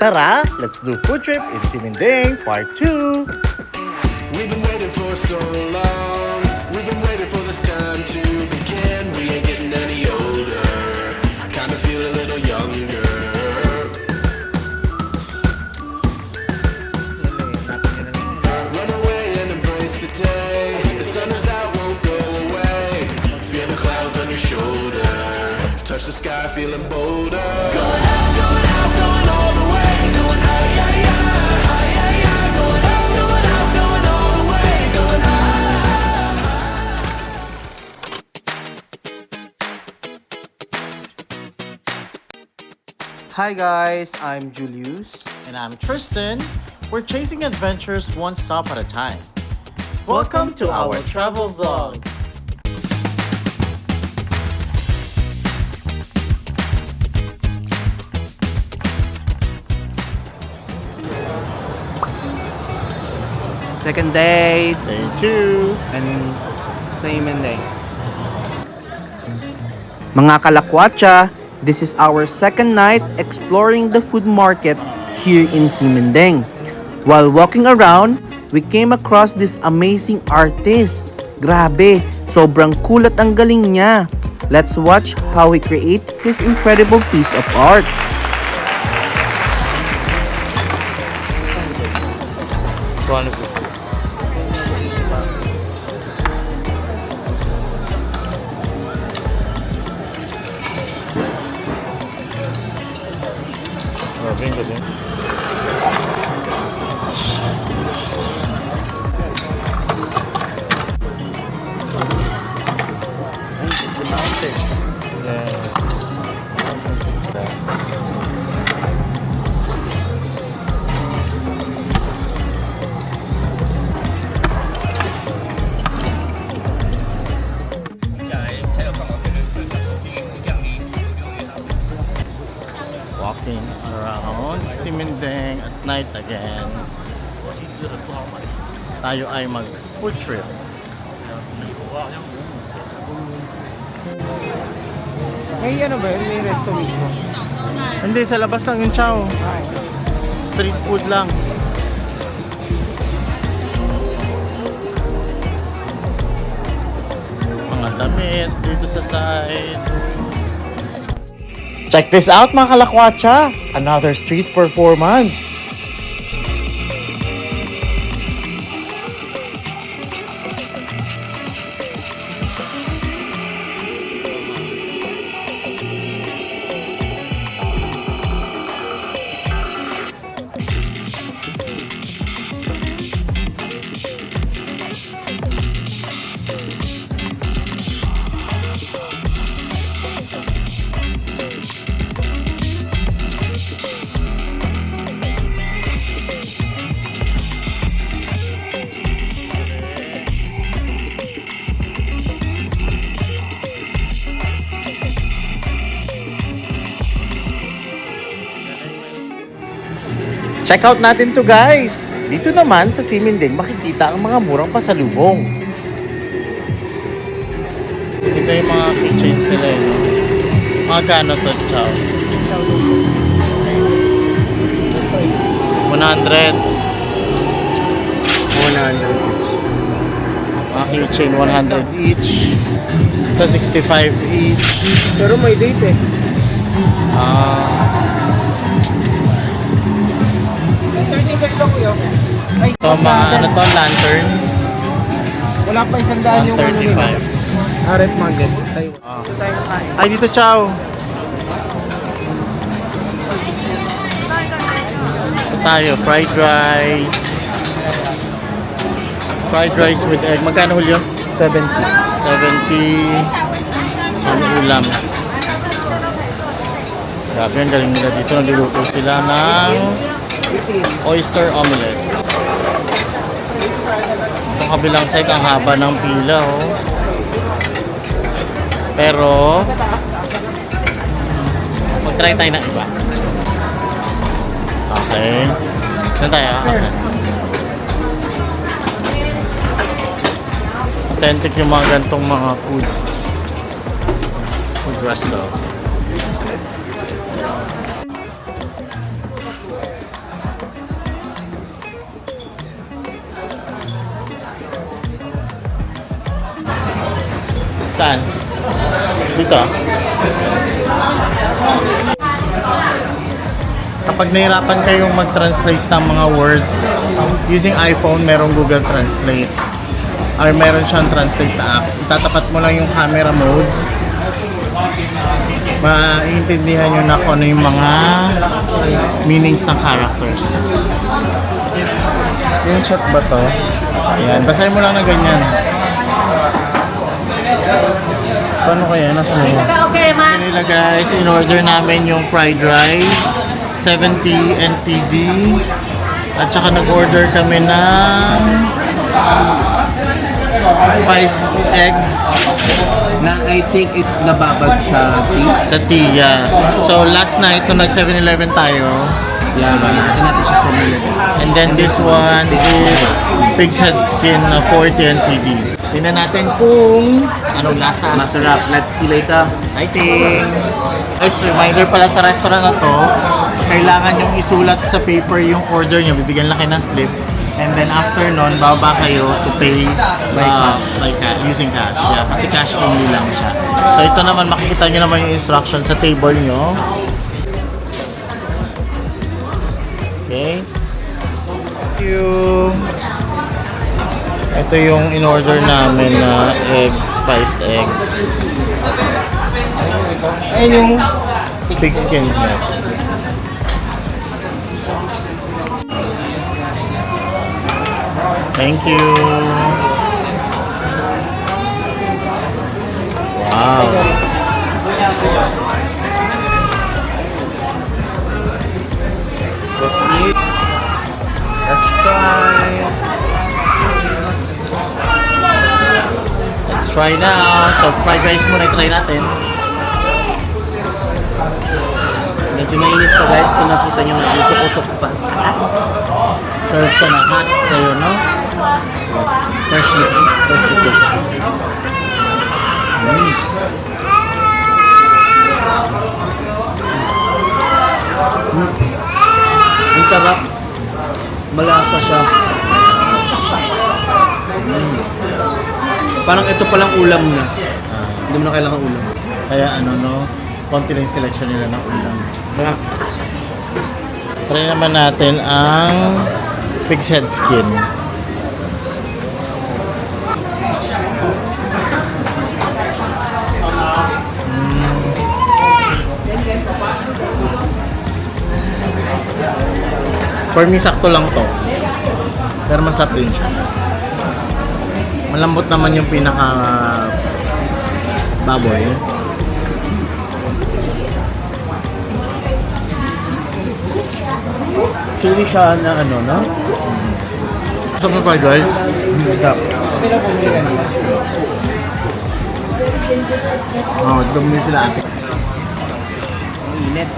Tara, let's do food trip in Siminding Part 2! We've been waiting for so long. We've been waiting for this time to begin. We ain't getting any older. I kinda feel a little younger. Run away and embrace the day. The sun is out, won't go away. Feel the clouds on your shoulder. Touch the sky, feeling bolder. Going out, going out, going all the way. Going out, yeah, yeah. Going out, going out, going all the way. Going out. Hi guys, I'm Julius. And I'm Tristan. We're chasing adventures one stop at a time. Welcome to our travel vlog. Second day Day 2. and same day. Mga kalakwatsa, this is our second night exploring the food market here in Simindeng. While walking around, we came across this amazing artist. Grabe, sobrang kulat ang galing niya. Let's watch how he create his incredible piece of art. Grabe, ang galing. Walking around Simindeng at night again. Tayo ay mag food trip. May ano ba yun? May resto mismo? Hindi, sa labas lang yung chow. Street food lang. Mga damit dito sa side. Check this out mga kalakwatsa! Another street performance! Check out natin to guys! Dito naman sa Simindeng makikita ang mga murang pasalubong. Ito yung mga keychains nila eh. Mga gano to, chow? 100. 100. Mga keychain 100 each. Ito 65 each. Pero may date eh. Ay, Ito mga ano to, lantern. wala pa 100 yung ano nila. 35. Aret Mangan. Taiwan. Ah. Tayo kain. Ay, dito chow. Ito tayo, fried rice. Fried rice with egg. Magkano Julio? 70. 70. Ano ulam? Grabe, ang galing nila dito. Nagluluto sila ng oyster omelette. Itong kabilang side, ang haba ng pila, oh. Pero, mag-try tayo ng iba. Okay. Saan tayo? Okay. Authentic yung mga gantong mga food resto. Saan? Dito. Kapag nahirapan kayong mag-translate ng mga words using iPhone, merong Google Translate. Or meron siyang translate na app. Itatapat mo lang yung camera mode. Maiintindihan nyo na kung ano yung mga meanings ng characters. Screenshot ba to? Ayan, basahin mo lang na ganyan. Paano kaya? Nasa mo? Okay nila guys, in order namin yung fried rice, 70 NTD, at saka nag-order kami ng spiced eggs Na I think it's nababad sa tea. sa tea. Yeah. So last night, nung nag 7-Eleven tayo, Yeah, nakita natin siya sa Milan. and then this one is pig's head skin na 40 NTD. Tingnan natin kung anong lasa. Masarap. Let's see later. Exciting! Guys, reminder pala sa restaurant na to, kailangan yung isulat sa paper yung order nyo. Bibigyan lang kayo ng slip. And then after nun, bababa kayo to pay using cash. Yeah, kasi cash only lang siya. So ito naman, makikita nyo naman yung instruction sa table nyo. Okay. Thank you. Ito yung in-order namin na egg, spiced egg. Ayun yung pig skin niya. Thank you. Wow. Let's try. Let's try now. So, fried rice muna try natin. Medyo mainit pa guys. Kung nakita nyo, usok-usok pa. Serve ko na hot sa'yo, no? Fresh na. Fresh. Ang sarap. Malasa siya. Parang ito palang ulam na. Hindi mo na kailangan ulam. Kaya ano, no? Konti lang yung selection nila ng ulam. Kaya, Try naman natin ang pig's head skin. For me, sakto lang to. Pero masarap din siya. Malambot naman yung pinaka baboy. chili siya na ano, no? Sarap ng fried rice. Sarap. Oo, dumi sila ate. Init.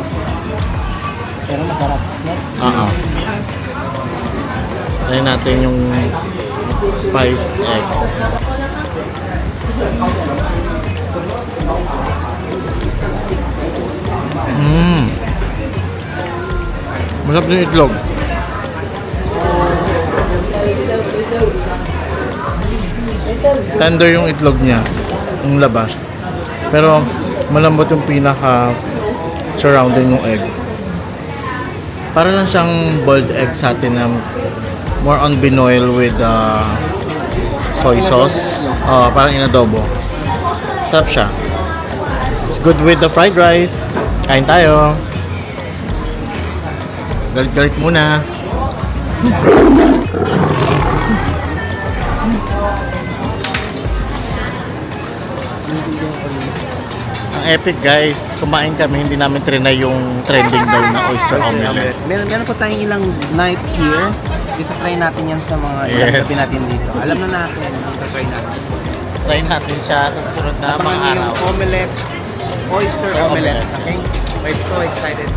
Pero masarap. No? Oo. Try natin yung spiced egg. Masarap din yung itlog. Tender yung itlog niya, yung labas. Pero malambot yung pinaka surrounding ng egg. Para lang siyang boiled egg sa atin na more on binoil with soy sauce. Parang inadobo. Sarap siya. It's good with the fried rice. Kain tayo. Galit-galit muna. Ang epic guys. Kumain kami. Hindi namin trinay yung trending daw na oyster omelette. Meron pa tayong ilang night here. Dito try natin yan sa mga ilang Yes. gabi natin dito. Alam na natin ang try natin. Try natin siya sa susunod na mga Abangan araw. yung omelette, oyster Yung omelette. omelette. Okay? We're so excited.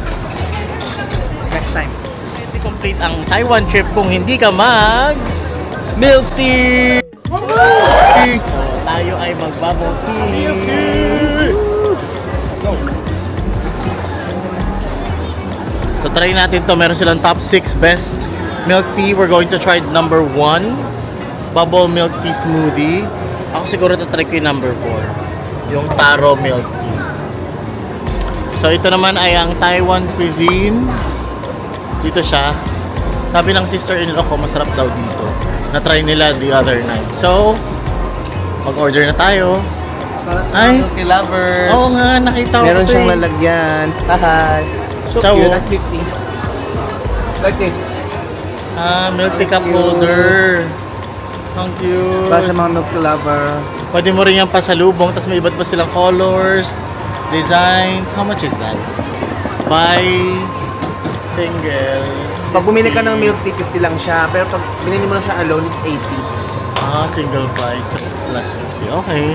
Next time. Hindi complete ang Taiwan trip kung hindi ka mag milk tea! So, tayo ay mag-bubble tea! So try natin to. Meron silang top 6 best milk tea. We're going to try number 1. Bubble milk tea smoothie. Ako siguro tatry ko yung number 4. yung taro milk tea. So ito naman ay ang Taiwan cuisine. Dito siya. Sabi ng sister-in-law ko, masarap daw dito. Na-try nila the other night. So, mag-order na tayo. Para sa Ay. mga milk tea lovers. Oo nga, nakita ko Meron ito siyang eh. lalagyan. Hi. So Ciao. cute. That's 50. Like this. Milk tea cup holder. Thank you. Para sa mga milk tea lover. Pwede mo rin yung pasalubong, tapos may iba't ba silang colors, designs. How much is that? Buy single. Pag bumili ka ng milk tea, 50 lang siya. Pero pag binili mo na siya alone, it's 80. Single price plus 50. Okay.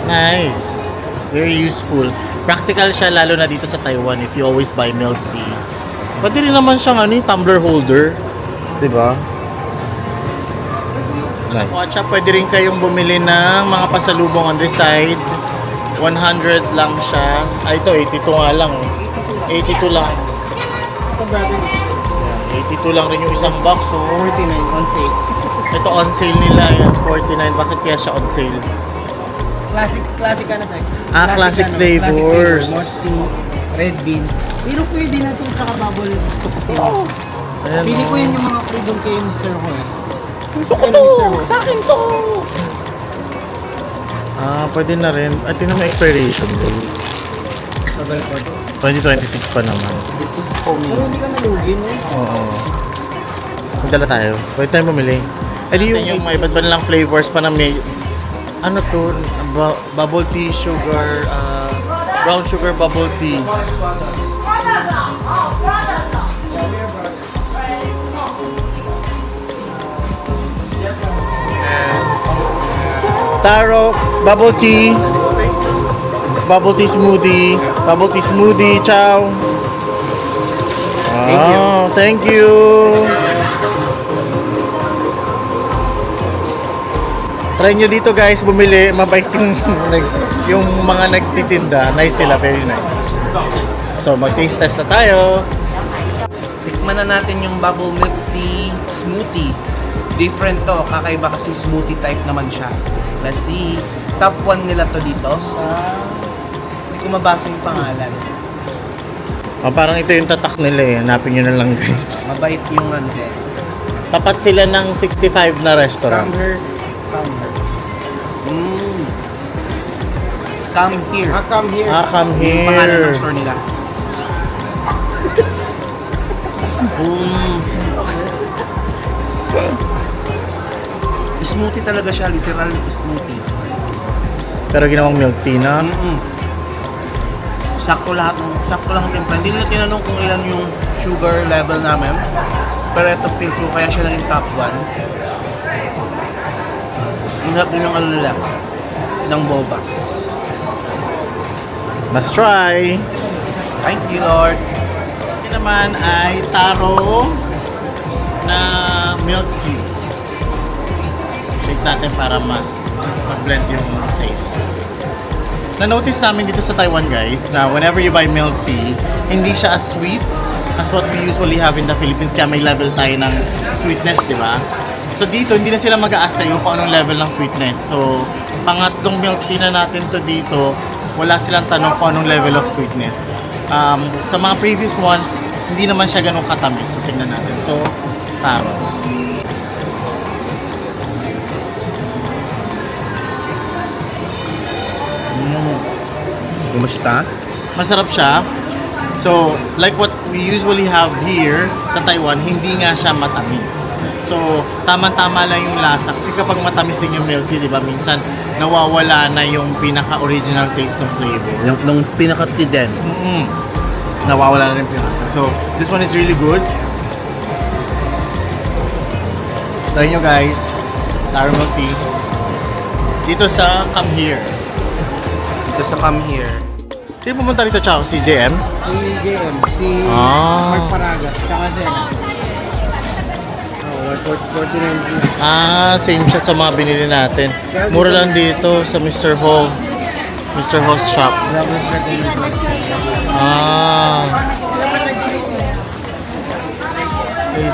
Nice. Very useful. Practical siya lalo na dito sa Taiwan if you always buy milk tea. Pwede rin naman siyang tumbler holder. Diba? Nice. Watcha, pwede rin kayong bumili ng mga pasalubong on this side. 100 lang siya. Ito, 82 nga lang eh. 82 lang. Ito brother. Yan, 82 lang rin yung isang box. So, 49 on sale. ito on sale nila yan. 49. Bakit kaya siya on sale? Classic ano tayo? Classic ano, flavors. Classic flavors. Mochi, red bean. Pero pwede na ito tsaka bubble cocktail. Ayan, Pili ko oh. yun yung mga freedom kay Mr. Ho eh. Gusto ko to! Sa akin to! Pwede na rin. At yun ang expiration date. Tagal pa to. 2026 pa naman. This is homemade. Pero hindi ka nalugi no? Oo. Magdala tayo. Pwede tayo bumili. Eh di yung may iba't ba nilang flavors pa na may... Ano to? Bubble tea, sugar, brown sugar bubble tea. Taro, bubble tea. Bubble tea smoothie. Bubble tea smoothie. Ciao. Thank you. Thank you. Try nyo dito guys, bumili. Mabait yung mga nagtitinda. Nice sila, very nice. So mag-taste test na tayo. Tikman na natin yung bubble milk tea smoothie. Different to, kakaiba kasi smoothie type naman siya. Let's see. Top 1 nila to dito sa... Hindi ko mabasa yung pangalan. Parang ito yung tatak nila eh. Hanapin nyo na lang guys. Mabait yung ano eh. Tapat sila ng 65 na restaurant. Come here. Come here. Come here. Come here. Come Yung pangalan ng here. store nila. Smoothie talaga siya, literal smoothie. Pero ginawang milk tea na. Sakto lahat ng sakto lang ang timpla. Hindi nila tinanong kung ilan yung sugar level namin. Pero ito pink blue, kaya siya naging top 1. Ang sarap din yung ano nila, ng boba. Must try. Thank you, Lord. Ito naman ay taro na milk tea. Shake natin para mas mag-blend yung taste. Na-notice namin dito sa Taiwan guys na whenever you buy milk tea, hindi siya as sweet as what we usually have in the Philippines. Kaya may level tayo ng sweetness, di ba? So dito, hindi na sila mag-aasa yung kung anong level ng sweetness. So, pangatlong milk tea na natin to dito, wala silang tanong kung anong level of sweetness. Sa mga previous ones, hindi naman siya ganun katamis. So, tingnan natin. Ito, taro. Kumusta? Masarap siya. So, like what we usually have here sa Taiwan, hindi nga siya matamis. So, tama-tama lang yung lasa. Kasi kapag matamis din yung milk tea, di ba, minsan nawawala na yung pinaka-original taste ng flavor. Nung pinaka-tea din. Nawawala na rin yung pinaka. So, this one is really good. Try nyo guys. Taro milk tea. Dito sa Come Here. Dito sa Come Here. Sino pumunta rito, Chow? Si JM? Si JM. Si Ah. Mark Paragas. Tsaka si ano. 49. Same siya sa mga binili natin. Mura lang dito sa Mr. Ho. Mr. Ho's shop. Tapos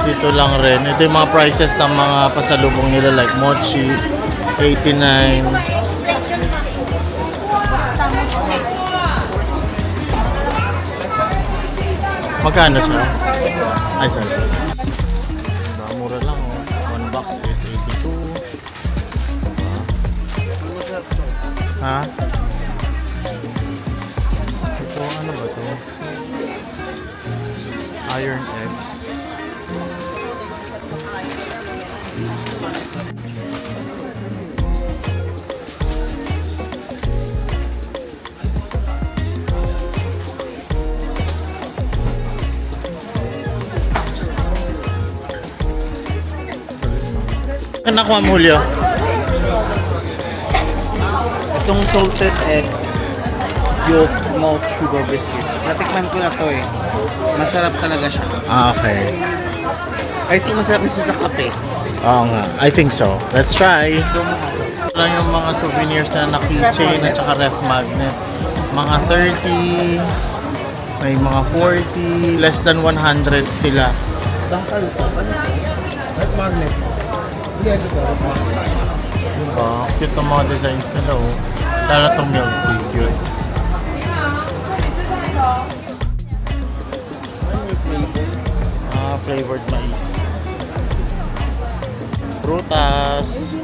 Dito lang rin. Ito yung mga prices ng mga pasalubong nila like mochi, 89. Magkano siya? Ay, sorry. Mura lang, oh. 1 box is 82. Ha? Ito, ano ba to? Iron eggs. Ano nakuha mo, Julio? Itong salted egg yolk malt sugar biscuit. Natikman ko na to eh. Masarap talaga siya. Ah, okay. I think masarap na siya sa kape. Oo nga. I think so. Let's try. Ito lang yung mga souvenirs na keychain at saka ref magnet. Mga 30, may mga 40, less than 100 sila. Bangkal to. Ano to? Red magnet. Yeah, ito ba? Diba? Cute ang mga designs nila, oh. Lalo itong milk tea, cute. Flavored mais. Prutas.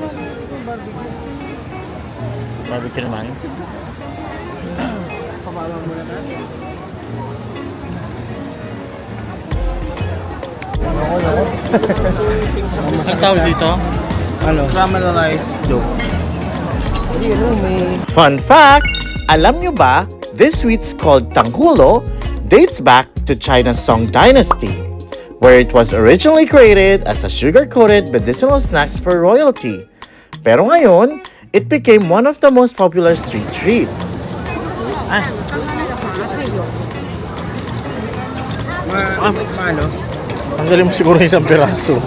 Barbecue naman. Ang tawag dito? Ano? Caramelized dough. Fun fact! Alam nyo ba, this sweets called tanghulo dates back to China's Song Dynasty, where it was originally created as a sugar-coated medicinal snacks for royalty. Pero ngayon, it became one of the most popular street treat. Ano? Tanggalin mo siguro isang piraso.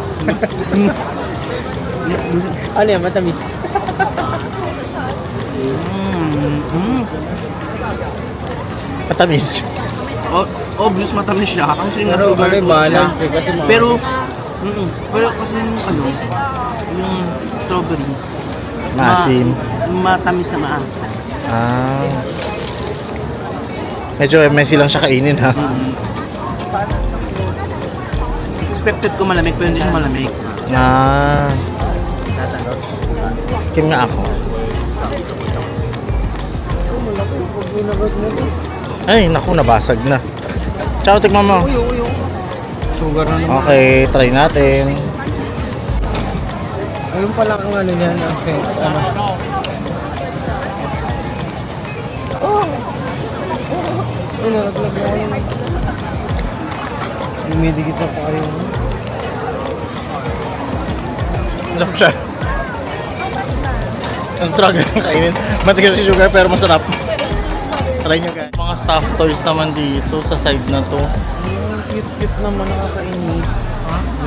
Ano yan? Matamis. Matamis. Obvious matamis siya. Kasi Pero may balance eh. Kasi mga... Pero kasi yung yung strawberry, Maasim. matamis na maasim. Ah. Medyo messy lang siya kainin, ha? Expected ko malamig, pero hindi siya malamig. Ah. Kim nga ako. Ay, naku, nabasag na. Ciao, tikman mo. Sugar na naman. Okay, try natin. Ayun pala ang ano niyan, ang sense. Ano? Ay, naraglag na kayo. Lumidikit na pa kayo. Masarap siya. Ang struggle ng kainin. Matigas si sugar pero masarap. Try nyo guys. Mga stuffed toys naman dito sa side na to. Cute-cute naman, nakakainis.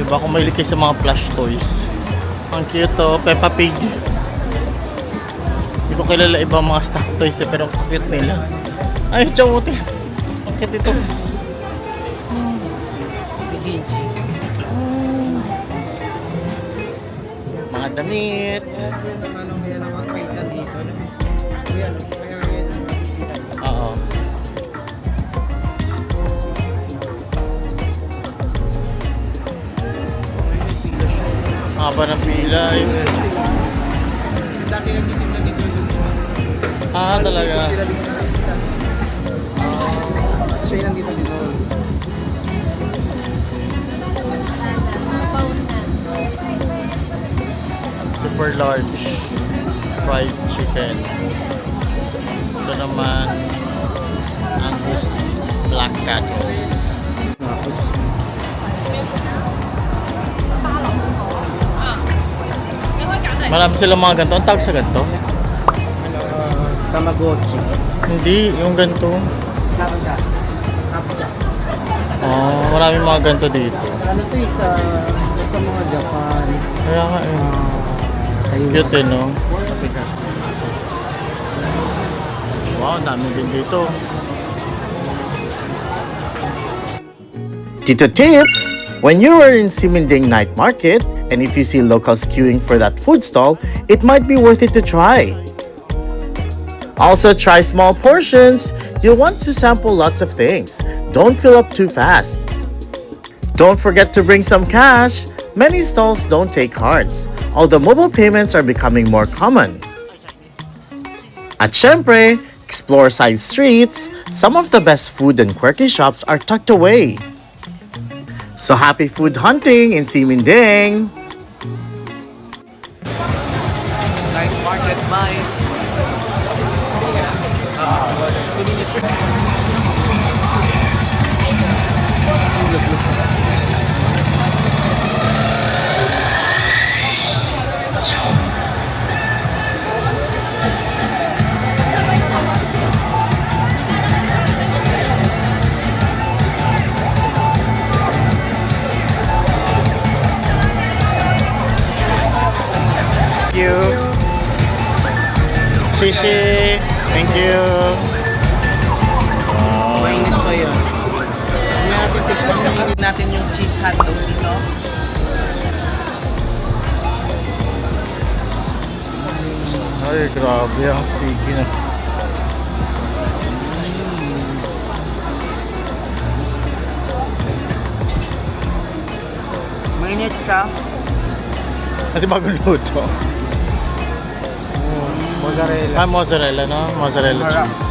Diba kung mahilig kayo sa mga plush toys. Ang cute to, Peppa Pig. Hindi ko kilala ibang mga stuffed toys eh, pero ang cute nila. Ay, chowote. Ang cute ito. Pisinchi. Mga damit. Ano kaya naman kaitan dito? Kaya ano? Kaya yan ang makikita. Oo. Haba ng pila. Dati nagtitinda dito. Ah, talaga. Siya yung nandito dito. Super large fried chicken. Ito naman Angus black cattle. Marami silang mga ganito. Ang tawag sa ganito? Tamagotchi. Hindi, yung ganito. Oh, maraming mga ganito dito. Ano to eh, sa mga Japan. Kaya nga eh. Taiwan. Cute eh, no? Wow, dami din dito. Tito Tips! When you are in Siminding Night Market, and if you see locals queuing for that food stall, it might be worth it to try. Also, try small portions. you'll want to sample lots of things. Don't fill up too fast. Don't forget to bring some cash. Many stalls don't take cards, although mobile payments are becoming more common. At syempre, explore side streets. Some of the best food and quirky shops are tucked away. So happy food hunting in Siminding! Night market vibes. Thank you. Shishi. Thank you. Mainit pa yun. Mainit natin yung cheese hotdog dito. Ay, grabe ang sticky na. Mainit siya. Kasi bagong luto. Mozzarella. Mozzarella, no? Mozzarella Harap. cheese.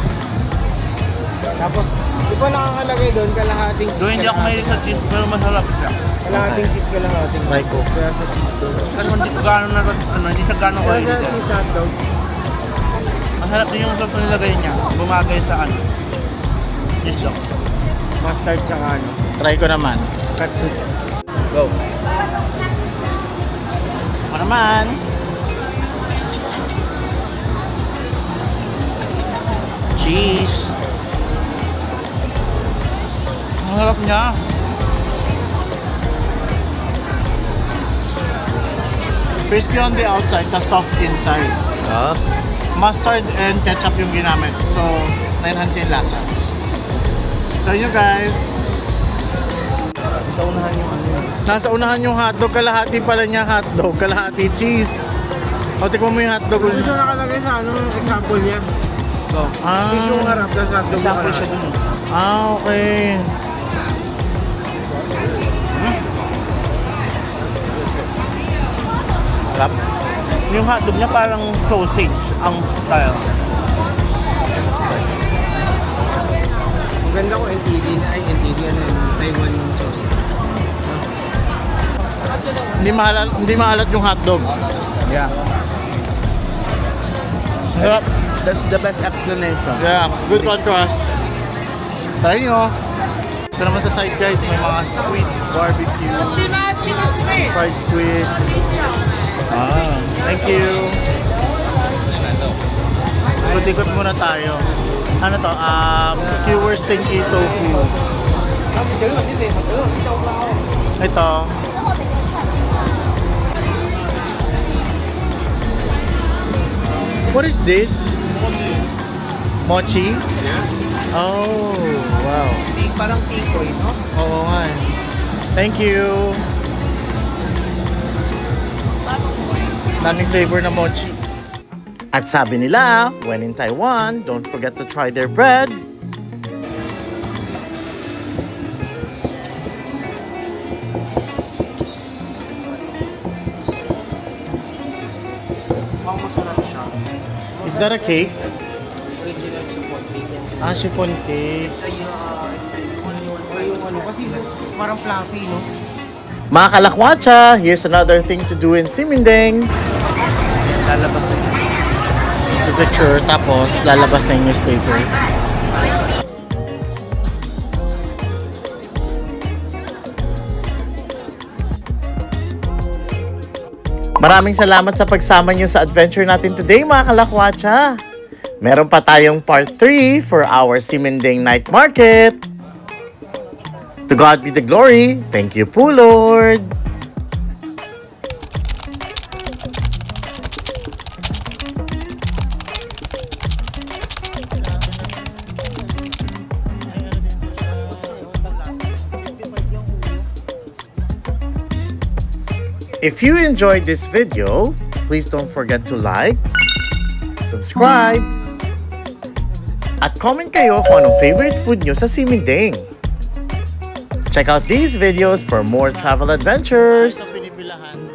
Tapos, di ba nakakalagay doon kalahating cheese? Doon hindi ako mahilig sa cheese pero masarap siya. Kalahating cheese, kalahating. Try ko. Kaya sa cheese doon. Kasi hindi ko gano'n hindi siya gano'n Kaya kainit. sa cheese hotdog. Masarap din yung sauce na nilagay niya. Bumagay sa ano. Islog. Mustard tsaka ano. Try ko naman. Katsu. Go. Ako naman. Cheese. Ang harap niya. Crispy on the outside, tas soft inside. Mustard and ketchup yung ginamit. So, na-enhance yung lasa. Try nyo guys. Sa unahan yung ano yun. Nasa unahan yung hotdog, kalahati pala niya hotdog, kalahati cheese. O, tikman mo yung hotdog. Ano siya nakalagay sa ano, example niya? Ah, Fish yung harap, tapos hotdog yung Sample siya harap. dun. okay. Sarap. Yung hotdog niya parang sausage ang style. Maganda ko NTD na, ay NTD ano yun, Taiwan sauce. Hindi maalat yung hotdog. Yeah. Sarap. That's the best explanation. Yeah, good contrast. Try nyo. Ito naman sa side guys, may mga squid barbecue. Fried squid. Ah, thank you. Ikot-ikot muna tayo. Ano to? Skewers stinky tofu. Ito. What is this? Mochi. Yes. Oh, wow. Parang tikoy, no? Oo nga eh. Thank you. Daming flavor na mochi. At sabi nila, when in Taiwan, don't forget to try their bread. Mukhang masarap siya. Is that a cake? Original chiffon cake. Ah, chiffon cake. It's a only one yung ano, kasi parang fluffy, no? Mga kalakwatsa, here's another thing to do in Siminding. Lalabas na. The picture, tapos lalabas na yung newspaper. Maraming salamat sa pagsama niyo sa adventure natin today, mga kalakwatsa. Meron pa tayong part 3 for our Siminding Night Market. To God be the glory. Thank you po, Lord. If you enjoyed this video, please don't forget to like, subscribe, At comment kayo kung anong favorite food nyo sa Siminding. Check out these videos for more travel adventures. Pinipilahan.